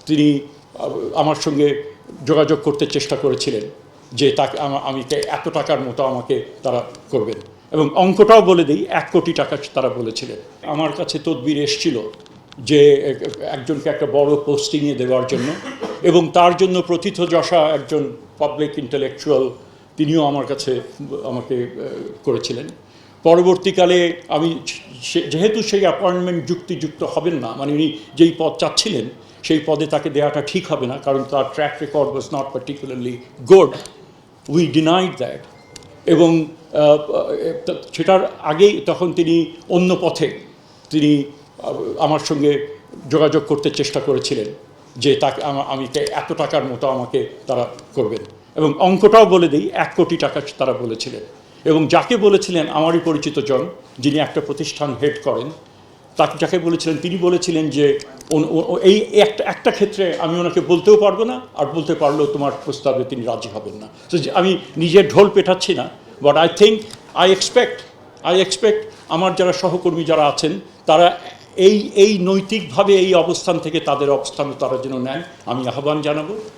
তিনি আমার সঙ্গে যোগাযোগ করতে চেষ্টা করেছিলেন যে তাকে আমি এত টাকার মতো আমাকে তারা করবেন, এবং অঙ্কটাও বলে দিই, 1 কোটি টাকা তারা বলেছিলেন। আমার কাছে তদবির এসেছিল যে একজনকে একটা বড় পোস্টিংয়ে দেওয়ার জন্য, এবং তার জন্য প্রথিতযশা একজন পাবলিক ইন্টেলেকচুয়াল, তিনিও আমার কাছে আমাকে করেছিলেন। পরবর্তীকালে আমি যেহেতু সেই অ্যাপয়েন্টমেন্ট যুক্তিযুক্ত হবেন না, মানে উনি যেই পদ চাচ্ছিলেন সেই পদে তাকে দেওয়াটা ঠিক হবে না, কারণ তার track record was not particularly good, we denied that. এবং সেটার আগেই তখন তিনি অন্য পথে তিনি আমার সঙ্গে যোগাযোগ করতে চেষ্টা করেছিলেন যে তাকে আমি এত টাকার মতো আমাকে তারা করবেন, এবং অঙ্কটাও বলে দিই, 1 কোটি টাকা তারা বলেছিলেন। এবং যাকে বলেছিলেন আমারই পরিচিত জন, যিনি একটা প্রতিষ্ঠান হেড করেন, তাকে যাকে বলেছিলেন তিনি বলেছিলেন যে এই একটা ক্ষেত্রে আমি ওনাকে বলতেও পারবো না, আর বলতে পারলেও তোমার প্রস্তাবে তিনি রাজি হবেন না। তো আমি নিজের ঢোল পেটাচ্ছি না, বাট আই এক্সপেক্ট আমার যারা সহকর্মী যারা আছেন তারা এই নৈতিকভাবে এই অবস্থান থেকে তাদের অবস্থান তারা যেন নেন, আমি আহ্বান জানাবো।